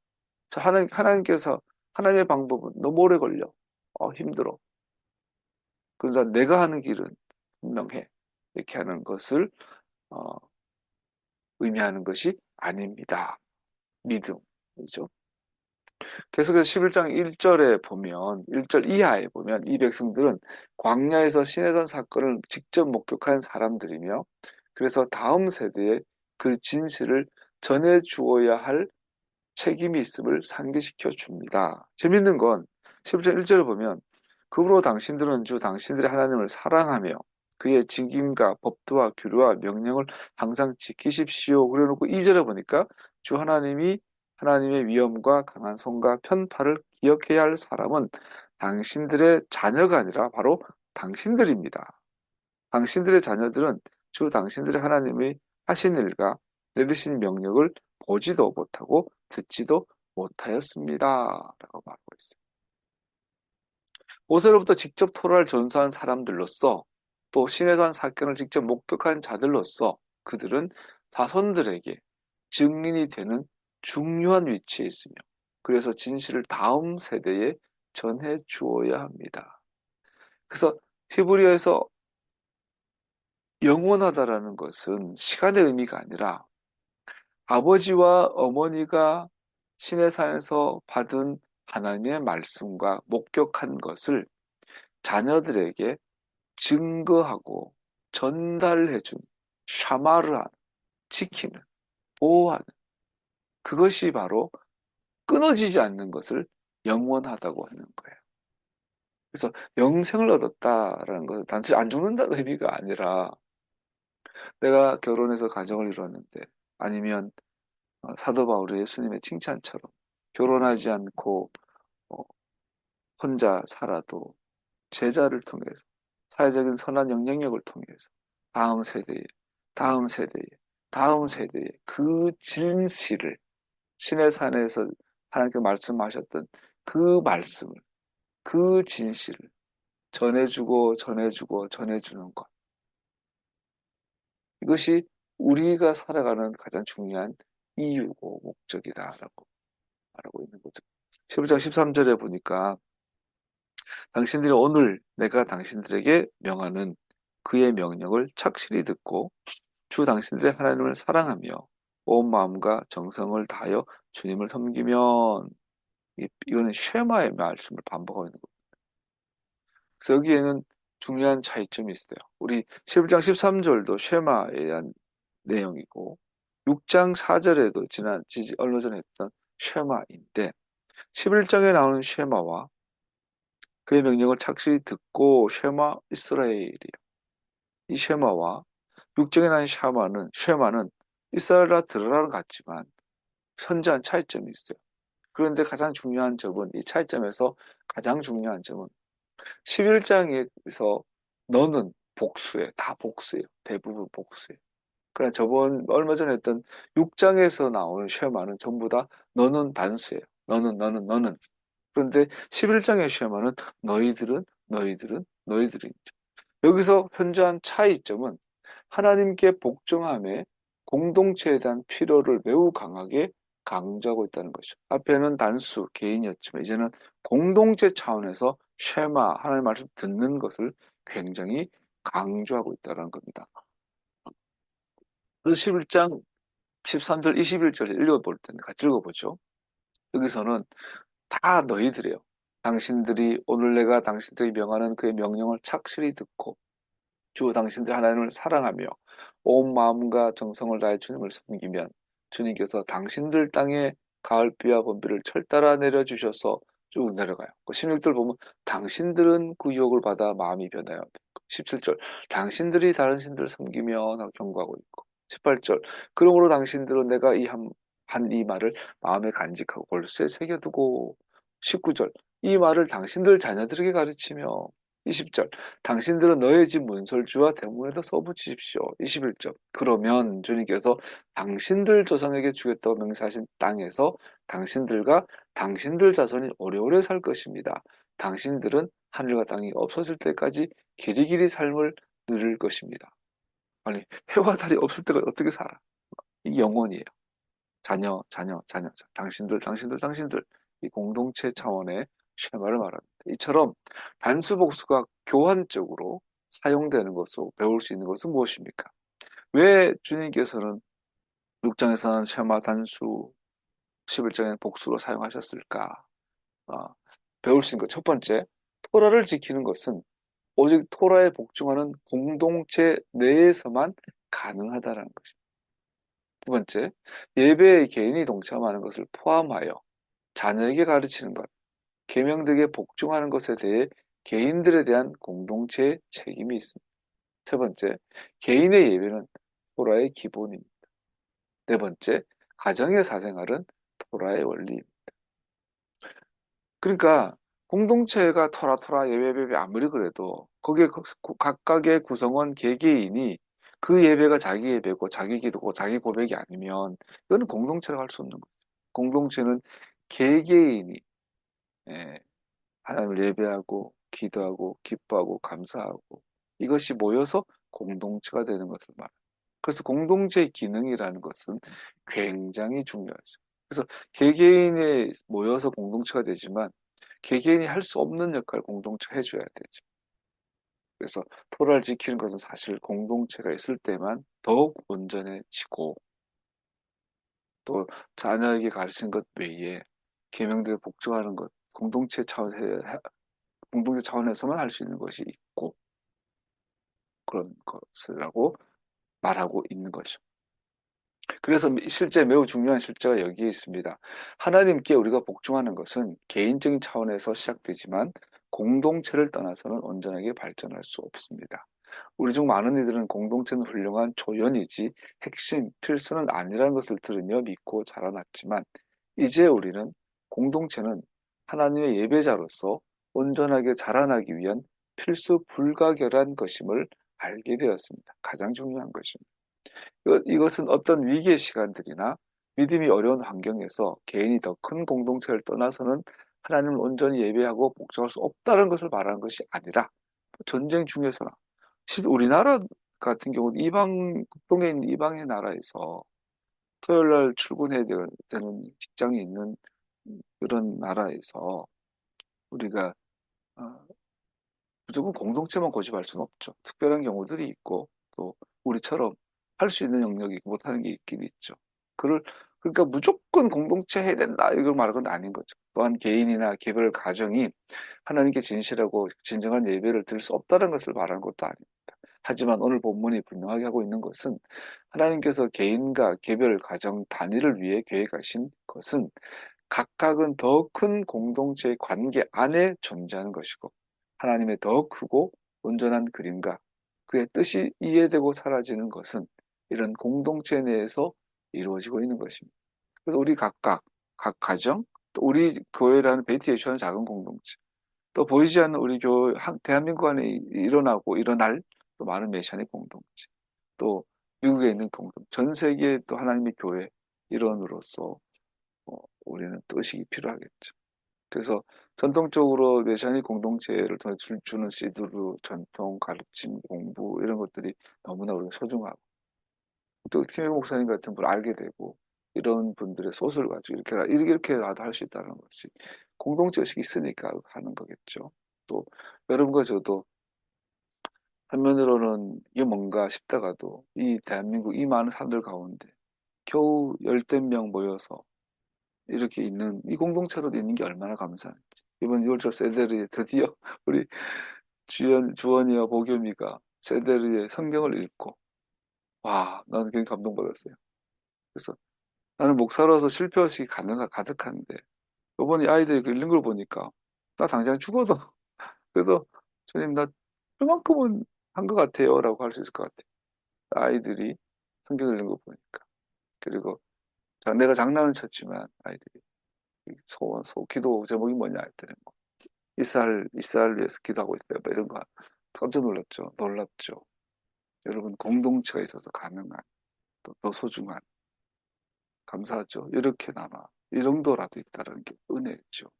Speaker 1: 하나님께서, 하나님의 방법은 너무 오래 걸려. 힘들어. 그러다 내가 하는 길은 분명해. 이렇게 하는 것을 어, 의미하는 것이 아닙니다. 믿음이죠. 계속해서 11장 1절에 보면, 1절 이하에 보면 이 백성들은 광야에서 시내산 사건을 직접 목격한 사람들이며, 그래서 다음 세대에 그 진실을 전해 주어야 할 책임이 있음을 상기시켜 줍니다. 재밌는 건 11장 1절을 보면 그러므로 당신들은 주 당신들의 하나님을 사랑하며 그의 직임과 법도와 규례와 명령을 항상 지키십시오. 그래놓고 2절에 보니까 주 하나님이 하나님의 위엄과 강한 손과 편파를 기억해야 할 사람은 당신들의 자녀가 아니라 바로 당신들입니다. 당신들의 자녀들은 주 당신들의 하나님이 하신 일과 내리신 명령을 보지도 못하고 듣지도 못하였습니다. 라고 말하고 있어요. 모세로부터 직접 토라를 전수한 사람들로서 또 신해산 사건을 직접 목격한 자들로서 그들은 자손들에게 증인이 되는 중요한 위치에 있으며 그래서 진실을 다음 세대에 전해 주어야 합니다. 그래서 히브리어에서 영원하다라는 것은 시간의 의미가 아니라 아버지와 어머니가 시내산에서 받은 하나님의 말씀과 목격한 것을 자녀들에게 증거하고 전달해준 샤마르한, 지키는, 보호하는 그것이 바로 끊어지지 않는 것을 영원하다고 하는 거예요. 그래서 영생을 얻었다라는 것은 단순히 안 죽는다는 의미가 아니라 내가 결혼해서 가정을 이뤘는데 아니면 사도 바울의 예수님의 칭찬처럼 결혼하지 않고 어, 혼자 살아도 제자를 통해서 사회적인 선한 영향력을 통해서 다음 세대에 다음 세대에 다음 세대에 그 진실을 신의 산에서 하나님께 말씀하셨던 그 말씀을 그 진실을 전해주고 전해주고 전해주는 것 이것이 우리가 살아가는 가장 중요한 이유고 목적이다라고 말하고 있는 거죠. 11장 13절에 보니까 당신들이 오늘 내가 당신들에게 명하는 그의 명령을 착실히 듣고 주 당신들의 하나님을 사랑하며 온 마음과 정성을 다하여 주님을 섬기면 이거는 쉐마의 말씀을 반복하고 있는 거예요. 그래서 여기에는 중요한 차이점이 있어요. 우리 11장 13절도 쉐마에 대한 내용이고 6장 4절에도 얼마 전에 했던 쉐마인데 11장에 나오는 쉐마와 그의 명령을 착실히 듣고 쉐마 이스라엘이에요. 이 쉐마와 6장에 나온 쉐마는 이스라엘과 들으라는 같지만 현저한 차이점이 있어요. 그런데 가장 중요한 점은 이 차이점에서 가장 중요한 점은 11장에서 너는 복수예요. 다 복수예요. 대부분 복수예요. 그러나 저번 얼마 전에 했던 6장에서 나오는 쉐마는 전부 다 너는 단수예요. 너는. 그런데 11장의 쉐마는 너희들은. 여기서 현저한 차이점은 하나님께 복종함에 공동체에 대한 필요를 매우 강하게 강조하고 있다는 것이죠. 앞에는 단수, 개인이었지만 이제는 공동체 차원에서 쉐마, 하나님의 말씀 듣는 것을 굉장히 강조하고 있다는 겁니다. 그래서 11장 13절, 21절 읽어볼 텐데 같이 읽어보죠. 여기서는 다 너희들이에요. 당신들이 오늘 내가 당신들이 명하는 그의 명령을 착실히 듣고 주 당신들 하나님을 사랑하며 온 마음과 정성을 다해 주님을 섬기면 주님께서 당신들 땅에 가을비와 봄비를 철따라 내려주셔서 쭉 내려가요. 16절 보면 당신들은 그 유혹을 받아 마음이 변해요. 17절 당신들이 다른 신들을 섬기며 경고하고 있고 18절 그러므로 당신들은 내가 한 이 말을 마음에 간직하고 골수에 새겨두고 19절 이 말을 당신들 자녀들에게 가르치며 20절 당신들은 너의 집 문설주와 대문에다 써붙이십시오. 21절 그러면 주님께서 당신들 조상에게 주겠다고 맹세하신 땅에서 당신들과 당신들 자손이 오래오래 살 것입니다. 당신들은 하늘과 땅이 없어질 때까지 길이길이 삶을 누릴 것입니다. 아니 해와 달이 없을 때가 어떻게 살아? 이게 영원이에요. 당신들 이 공동체 차원의 쉐마를 말합니다. 이처럼 단수 복수가 교환적으로 사용되는 것으로 배울 수 있는 것은 무엇입니까? 왜 주님께서는 6장에서는 쉐마 단수, 11장에는 복수로 사용하셨을까? 배울 수 있는 것 첫 번째, 토라를 지키는 것은 오직 토라에 복종하는 공동체 내에서만 가능하다는 것입니다. 두 번째, 예배에 개인이 동참하는 것을 포함하여 자녀에게 가르치는 것, 계명되게 복종하는 것에 대해 개인들에 대한 공동체의 책임이 있습니다. 세 번째, 개인의 예배는 토라의 기본입니다. 네 번째, 가정의 사생활은 토라의 원리입니다. 그러니까 공동체가 토라 예배 아무리 그래도 거기에 각각의 구성원 개개인이 그 예배가 자기 예배고 자기 기도고 자기 고백이 아니면 이거는 공동체라고 할 수 없는 거죠. 공동체는 개개인이 예, 하나님을 예배하고 기도하고 기뻐하고 감사하고 이것이 모여서 공동체가 되는 것을 말합니다. 그래서 공동체의 기능이라는 것은 굉장히 중요하죠. 그래서 개개인이 모여서 공동체가 되지만 개개인이 할 수 없는 역할을 공동체가 해줘야 되죠. 그래서 토라를 지키는 것은 사실 공동체가 있을 때만 더욱 온전해지고 또 자녀에게 가르치는 것 외에 계명들을 복종하는 것 공동체 차원에서만 할 수 있는 것이 있고 그런 것이라고 말하고 있는 거죠. 그래서 실제 매우 중요한 실제가 여기에 있습니다. 하나님께 우리가 복종하는 것은 개인적인 차원에서 시작되지만 공동체를 떠나서는 온전하게 발전할 수 없습니다. 우리 중 많은 이들은 공동체는 훌륭한 조연이지 핵심, 필수는 아니라는 것을 들으며 믿고 자라났지만 이제 우리는 공동체는 하나님의 예배자로서 온전하게 자라나기 위한 필수 불가결한 것임을 알게 되었습니다. 가장 중요한 것입니다. 이것은 어떤 위기의 시간들이나 믿음이 어려운 환경에서 개인이 더 큰 공동체를 떠나서는 하나님을 온전히 예배하고 복종할 수 없다는 것을 말하는 것이 아니라 전쟁 중에서나 우리나라 같은 경우는 이방 북동에 있는 이방의 나라에서 토요일 날 출근해야 되는 직장이 있는 그런 나라에서 우리가 어, 무조건 공동체만 고집할 수는 없죠. 특별한 경우들이 있고 또 우리처럼 할 수 있는 영역이 못하는 게 있긴 있죠. 그를 그러니까 무조건 공동체 해야 된다 이걸 말하는 건 아닌 거죠. 또한 개인이나 개별 가정이 하나님께 진실하고 진정한 예배를 드릴 수 없다는 것을 말하는 것도 아닙니다. 하지만 오늘 본문이 분명하게 하고 있는 것은 하나님께서 개인과 개별 가정 단위를 위해 계획하신 것은 각각은 더 큰 공동체의 관계 안에 존재하는 것이고 하나님의 더 크고 온전한 그림과 그의 뜻이 이해되고 사라지는 것은 이런 공동체 내에서 이루어지고 있는 것입니다. 그래서 우리 각각, 각 가정, 또 우리 교회라는 베이트 예수라는 작은 공동체, 또 보이지 않는 우리 대한민국 안에 일어나고 일어날 또 많은 메시아의 공동체, 또 미국에 있는 공동체, 전 세계의 또 하나님의 교회 일원으로서 우리는 뜻이 필요하겠죠. 그래서 전통적으로 메시아닉 공동체를 통해 주는 시드루, 전통, 가르침, 공부 이런 것들이 너무나 우리가 소중하고 또 김해 목사님 같은 분을 알게 되고 이런 분들의 소설을 가지고 이렇게라도 할 수 있다는 것이 공동체 의식이 있으니까 하는 거겠죠. 또 여러분과 저도 한면으로는 이게 뭔가 싶다가도 이 대한민국 이 많은 사람들 가운데 겨우 열댓 명 모여서 이렇게 있는 이 공동체로 있는 게 얼마나 감사한지. 이번 6월절 세데르에 드디어 우리 주원이와 보겸이가 세데르의 성경을 읽고 와 나는 굉장히 감동받았어요. 그래서 나는 목사로서 실패의식이 가득한데 이번에 아이들이 그 읽는 걸 보니까 나 당장 죽어도 그래도 주님 나 그만큼은 한 것 같아요 라고 할 수 있을 것 같아요. 아이들이 성경을 읽는 거 보니까. 그리고 내가 장난은 쳤지만 아이들이 기도 제목이 뭐냐 했더니 이스라엘 위해서 기도하고 있어요. 뭐 이런 거 깜짝 놀랐죠. 놀랍죠. 여러분 공동체가 있어서 가능한 또 더 소중한 감사하죠. 이렇게나마 이 정도라도 있다는 게 은혜죠.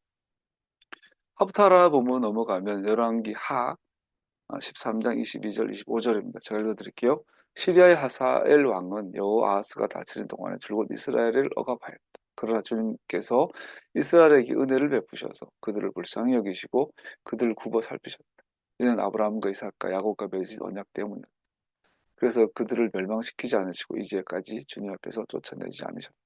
Speaker 1: 하프타라 보면 넘어가면 열왕기 하 13장 22절 25절입니다. 제가 읽어드릴게요. 시리아의 하사엘 왕은 여호아하스가 다스린 동안에 줄곧 이스라엘을 억압하였다. 그러나 주님께서 이스라엘에게 은혜를 베푸셔서 그들을 불쌍히 여기시고 그들을 굽어 살피셨다. 이는 아브라함과 이삭과 야곱과 맺은 언약 때문이었다. 그래서 그들을 멸망시키지 않으시고 이제까지 주님 앞에서 쫓아내지 않으셨다.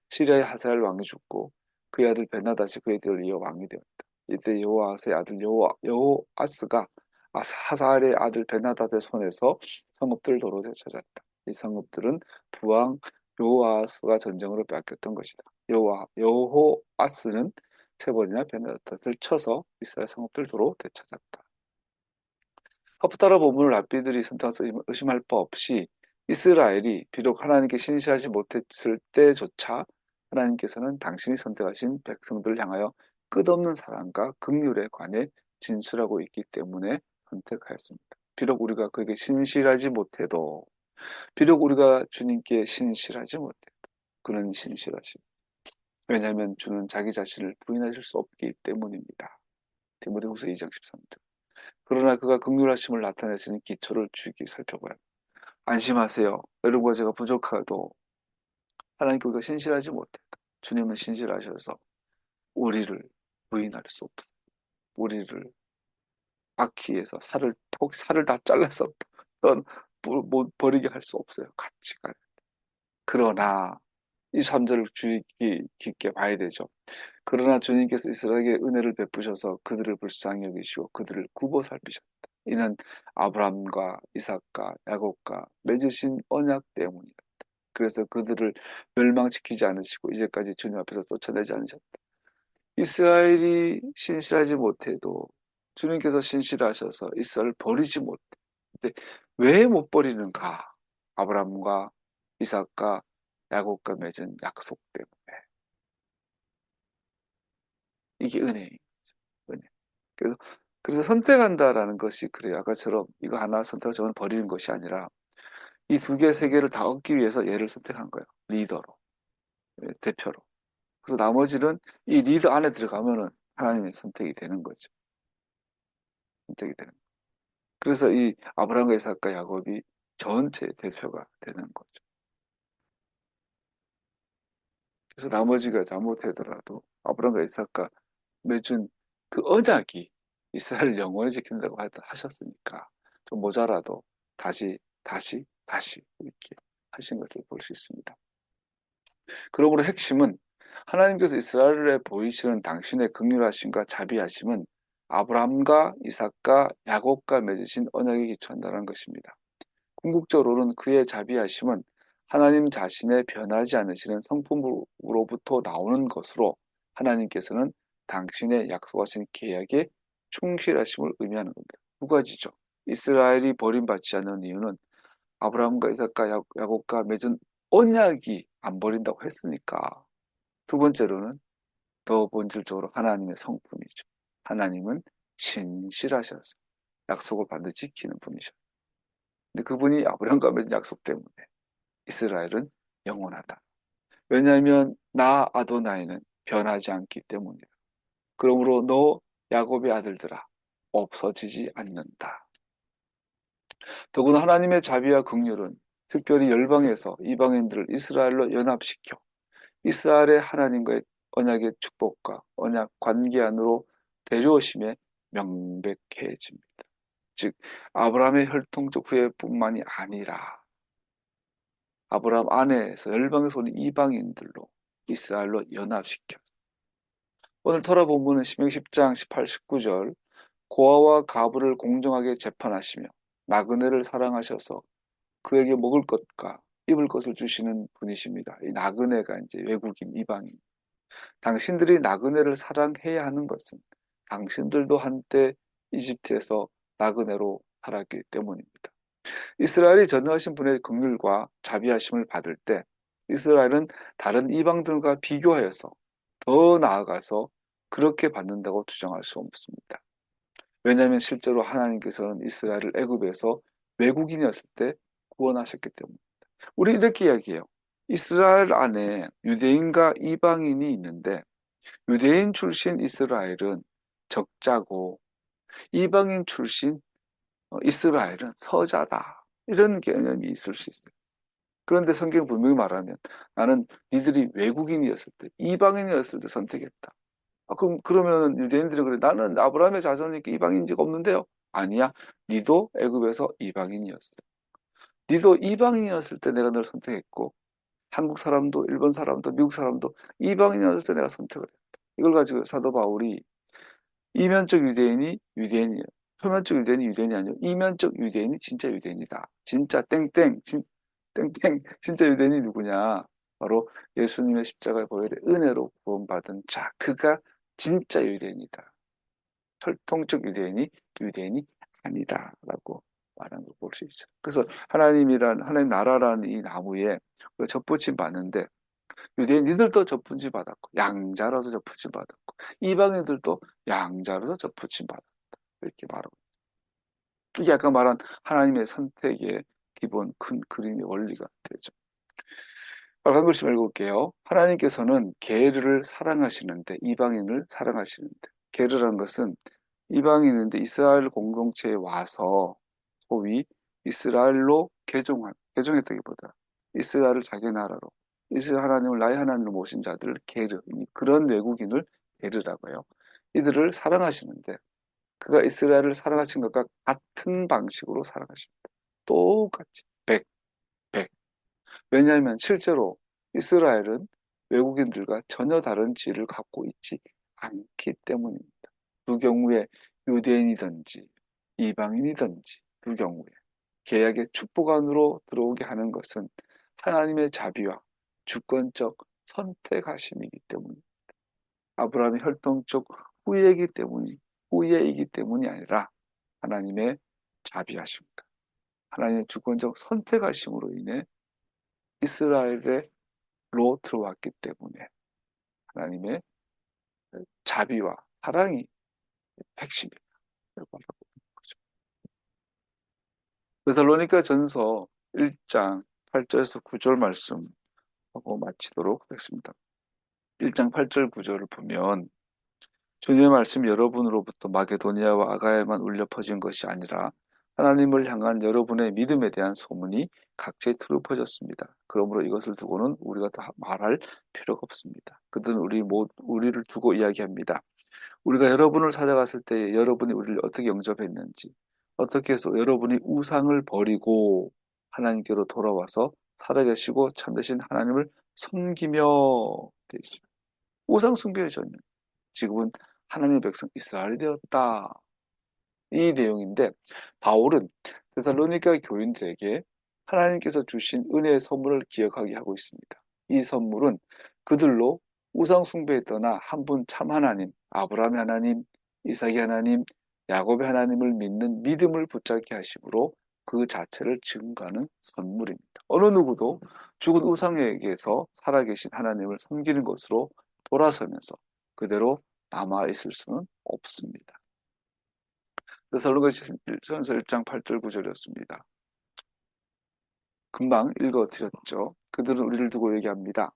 Speaker 1: 시리아의 하사엘 왕이 죽고 그의 아들 베나다시 그의 뒤를 이어 왕이 되었다. 이때 여호아스의 아들 여호아스가 하사엘의 아들 베나다의 손에서 성읍들을 도로 되찾았다. 이 성읍들은 부왕 여호아스가 전쟁으로 빼앗겼던 것이다. 여호아스는 세 번이나 베나다를 쳐서 이스라엘 성읍들 도로 되찾았다. 하프타라 본문을 랍비들이 선택해서 의심할 바 없이 이스라엘이 비록 하나님께 신실하지 못했을 때조차 하나님께서는 당신이 선택하신 백성들을 향하여 끝없는 사랑과 긍휼에 관해 진술하고 있기 때문에 선택하였습니다. 비록 우리가 그에게 신실하지 못해도 비록 우리가 주님께 신실하지 못해도 그는 신실하십니다. 왜냐하면 주는 자기 자신을 부인하실 수 없기 때문입니다. 디모데후서 2장 13절. 그러나 그가 긍휼하심을 나타내시는 기초를 주기 살펴봐요. 안심하세요. 여러분과 제가 부족하도 하나님께 우리가 신실하지 못해도 주님은 신실하셔서 우리를 부인할 수 없어요. 우리를 바퀴에서 살을 다 잘라서 못 버리게 할 수 없어요. 같이 가요. 그러나 이 3절을 주의 깊게 봐야 되죠. 그러나 주님께서 이스라엘에게 은혜를 베푸셔서 그들을 불쌍히 여기시고 그들을 굽어 살피셨다. 이는 아브라함과 이삭과 야곱과 맺으신 언약 때문이다. 그래서 그들을 멸망시키지 않으시고 이제까지 주님 앞에서 쫓아내지 않으셨다. 이스라엘이 신실하지 못해도 주님께서 신실하셔서 이스라엘을 버리지 못해. 근데 왜 못 버리는가? 아브라함과 이삭과 야곱과 맺은 약속 때문에. 이게 은혜예요. 은혜. 그래서, 그래서 선택한다라는 것이 그래요. 아까처럼 이거 하나 선택하고 저건 버리는 것이 아니라 이 두 개, 세 개를 다 얻기 위해서 얘를 선택한 거예요. 리더로, 대표로. 그래서 나머지는 이 리더 안에 들어가면은 하나님의 선택이 되는 거죠. 선택이 되는 거죠. 그래서 이 아브라함과 이삭과 야곱이 전체 대표가 되는 거죠. 그래서 나머지가 잘못하더라도 아브라함과 이삭과 맺은 그 언약이 이스라엘을 영원히 지킨다고 하셨으니까 좀 모자라도 다시 이렇게 하신 것을 볼 수 있습니다. 그러므로 핵심은 하나님께서 이스라엘에 보이시는 당신의 긍휼하심과 자비하심은 아브라함과 이삭과 야곱과 맺으신 언약에 기초한다는 것입니다. 궁극적으로는 그의 자비하심은 하나님 자신의 변하지 않으시는 성품으로부터 나오는 것으로 하나님께서는 당신의 약속하신 계약에 충실하심을 의미하는 겁니다. 두 가지죠. 이스라엘이 버림받지 않는 이유는 아브라함과 이삭과 야곱과 맺은 언약이 안 버린다고 했으니까. 두 번째로는 더 본질적으로 하나님의 성품이죠. 하나님은 신실하셔서 약속을 반드시 지키는 분이죠. 근데 그분이 아브라함과 맺은 약속 때문에 이스라엘은 영원하다. 왜냐하면 나 아도나이는 변하지 않기 때문이다. 그러므로 너 야곱의 아들들아 없어지지 않는다. 더구나 하나님의 자비와 긍휼은 특별히 열방에서 이방인들을 이스라엘로 연합시켜 이스라엘의 하나님과의 언약의 축복과 언약 관계 안으로 데려오심에 명백해집니다. 즉 아브라함의 혈통적 후예뿐만이 아니라 아브라함 안에서 열방에서 오는 이방인들로 이스라엘로 연합시켜. 오늘 토라 본문은 신명기 10장 18, 19절 고아와 가부를 공정하게 재판하시며 나그네를 사랑하셔서 그에게 먹을 것과 입을 것을 주시는 분이십니다. 이 나그네가 이제 외국인 이방인. 당신들이 나그네를 사랑해야 하는 것은 당신들도 한때 이집트에서 나그네로 살았기 때문입니다. 이스라엘이 전능하신 분의 긍휼과 자비하심을 받을 때 이스라엘은 다른 이방들과 비교하여서 더 나아가서 그렇게 받는다고 주장할 수 없습니다. 왜냐하면 실제로 하나님께서는 이스라엘을 애굽에서 외국인이었을 때 구원하셨기 때문입니다. 우리 이렇게 이야기해요. 이스라엘 안에 유대인과 이방인이 있는데 유대인 출신 이스라엘은 적자고 이방인 출신 이스라엘은 서자다. 이런 개념이 있을 수 있어요. 그런데 성경 분명히 말하면 나는 니들이 외국인이었을 때, 이방인이었을 때 선택했다. 그러면 유대인들이 그래. 나는 아브라함의 자손이니까 이방인지가 없는데요. 아니야. 니도 애굽에서 이방인이었어. 니도 이방인이었을 때 내가 널 선택했고 한국 사람도 일본 사람도 미국 사람도 이방인이었을 때 내가 선택을 했다. 이걸 가지고 사도 바울이 이면적 유대인이 유대인이에요. 표면적 유대인이 유대인이 아니고 이면적 유대인이 진짜 유대인이다. 진짜 땡땡 땡땡 진짜 유대인이 누구냐? 바로 예수님의 십자가의 보혈의 은혜로 구원받은 자. 그가 진짜 유대인이다. 혈통적 유대인이 유대인이 아니다라고 말하는 걸 볼 수 있죠. 그래서 하나님 나라라는 이 나무에 접붙임 받는데 유대인들도 접붙임 받았고 양자로서 접붙임 받았고 이방인들도 양자로서 접붙임 받았다. 이렇게 말하고 이게 아까 말한 하나님의 선택의 기본 큰 그림의 원리가 되죠. 빨간 글씨 읽어볼게요. 하나님께서는 게르를 사랑하시는데 이방인을 사랑하시는데 게르라는 것은 이방인인데 이스라엘 공동체에 와서 소위 이스라엘로 개종했다기보다 이스라엘을 자기 나라로 이스라엘 하나님을 나의 하나님으로 모신 자들을 게르 그런 외국인을 게르라고 해요. 이들을 사랑하시는데 그가 이스라엘을 사랑하신 것과 같은 방식으로 사랑하십니다. 똑같이 100, 100. 왜냐하면 실제로 이스라엘은 외국인들과 전혀 다른 지위를 갖고 있지 않기 때문입니다. 두 경우에 유대인이든지 이방인이든지 두 경우에 계약의 축복 안으로 들어오게 하는 것은 하나님의 자비와 주권적 선택하심이기 때문입니다. 아브라함의 혈통적 후예이기 때문입니다. 후예이기 때문이 아니라 하나님의 자비하심과 하나님의 주권적 선택하심으로 인해 이스라엘로 들어왔기 때문에 하나님의 자비와 사랑이 핵심이라고 말하고 있는 거죠. 데살로니가 전서 1장 8절에서 9절 말씀하고 마치도록 하겠습니다. 1장 8절 9절을 보면 주님의 말씀이 여러분으로부터 마게도니아와 아가야만 울려 퍼진 것이 아니라 하나님을 향한 여러분의 믿음에 대한 소문이 각지에 틀어 퍼졌습니다. 그러므로 이것을 두고는 우리가 더 말할 필요가 없습니다. 그들은 우리를 두고 이야기합니다. 우리가 여러분을 찾아갔을 때 여러분이 우리를 어떻게 영접했는지, 어떻게 해서 여러분이 우상을 버리고 하나님께로 돌아와서 살아계시고 참되신 하나님을 섬기며 되어 있습니다. 우상 숭배의 전혀 지금은 하나님의 백성 이스라엘이 되었다. 이 내용인데 바울은 데살로니가 교인들에게 하나님께서 주신 은혜의 선물을 기억하게 하고 있습니다. 이 선물은 그들로 우상 숭배에 떠나 한 분 참 하나님, 아브라함의 하나님, 이삭의 하나님, 야곱의 하나님을 믿는 믿음을 붙잡게 하심으로 그 자체를 증거하는 선물입니다. 어느 누구도 죽은 우상에게서 살아계신 하나님을 섬기는 것으로 돌아서면서 그대로 남아있을 수는 없습니다. 데살로니가전서 1장 8절 9절이었습니다. 금방 읽어드렸죠. 그들은 우리를 두고 얘기합니다.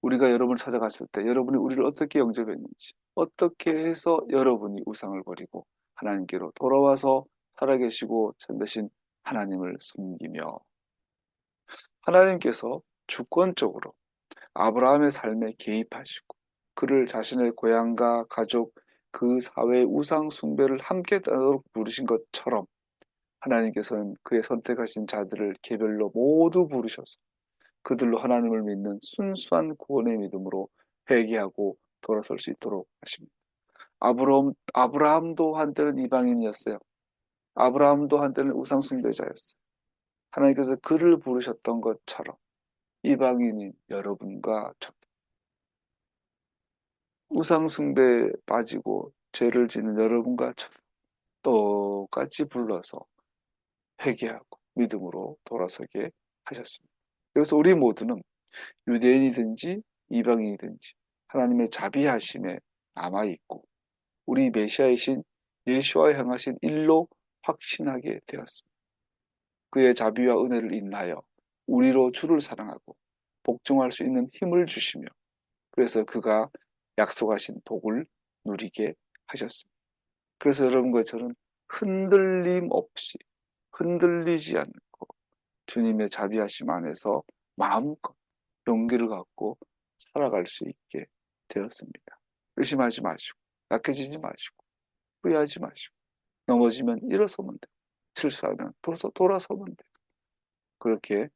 Speaker 1: 우리가 여러분을 찾아갔을 때 여러분이 우리를 어떻게 영접했는지, 어떻게 해서 여러분이 우상을 버리고 하나님께로 돌아와서 살아계시고 참되신 하나님을 섬기며 하나님께서 주권적으로 아브라함의 삶에 개입하시고 그를 자신의 고향과 가족, 그 사회의 우상 숭배를 함께 따르도록 부르신 것처럼 하나님께서는 그의 선택하신 자들을 개별로 모두 부르셔서 그들로 하나님을 믿는 순수한 구원의 믿음으로 회개하고 돌아설 수 있도록 하십니다. 아브라함도 한때는 이방인이었어요. 아브라함도 한때는 우상 숭배자였어요. 하나님께서 그를 부르셨던 것처럼 이방인인 여러분과 저 우상 숭배에 빠지고 죄를 짓는 여러분과 저 똑같이 불러서 회개하고 믿음으로 돌아서게 하셨습니다. 그래서 우리 모두는 유대인이든지 이방인이든지 하나님의 자비하심에 남아있고 우리 메시아이신 예수와 향하신 일로 확신하게 되었습니다. 그의 자비와 은혜를 인하여 우리로 주를 사랑하고 복종할 수 있는 힘을 주시며 그래서 그가 약속하신 복을 누리게 하셨습니다. 그래서 여러분과 저는 흔들림 없이 흔들리지 않고 주님의 자비하심 안에서 마음껏 용기를 갖고 살아갈 수 있게 되었습니다. 의심하지 마시고 약해지지 마시고 후회하지 마시고 넘어지면 일어서면 돼요. 실수하면 돌아서면 돼요. 그렇게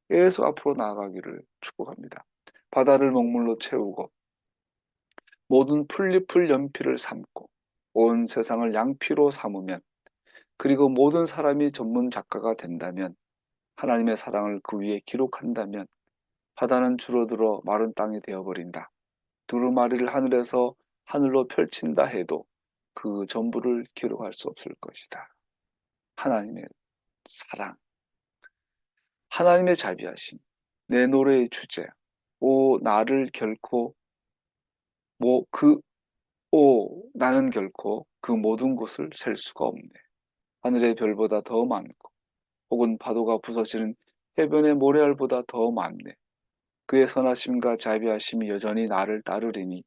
Speaker 1: 계속 앞으로 나아가기를 축복합니다. 바다를 먹물로 채우고 모든 풀잎을 연필을 삼고 온 세상을 양피로 삼으면 그리고 모든 사람이 전문 작가가 된다면 하나님의 사랑을 그 위에 기록한다면 바다는 줄어들어 마른 땅이 되어버린다. 두루마리를 하늘에서 하늘로 펼친다 해도 그 전부를 기록할 수 없을 것이다. 하나님의 사랑, 하나님의 자비하심, 내 노래의 주제, 오 나를 결코 나는 결코 그 모든 곳을 셀 수가 없네. 하늘의 별보다 더 많고 혹은 파도가 부서지는 해변의 모래알보다 더 많네. 그의 선하심과 자비하심이 여전히 나를 따르리니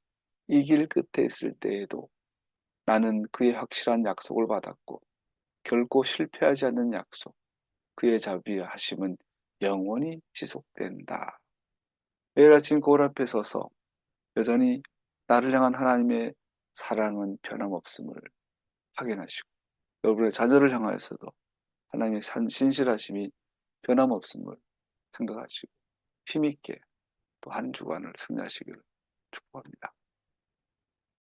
Speaker 1: 이 길 끝에 있을 때에도 나는 그의 확실한 약속을 받았고 결코 실패하지 않는 약속, 그의 자비하심은 영원히 지속된다. 매일 아침 거울 앞에 서서 여전히 나를 향한 하나님의 사랑은 변함없음을 확인하시고 여러분의 자녀를 향하여서도 하나님의 신실하심이 변함없음을 생각하시고 힘있게 또 한 주간을 승리하시기를 축복합니다.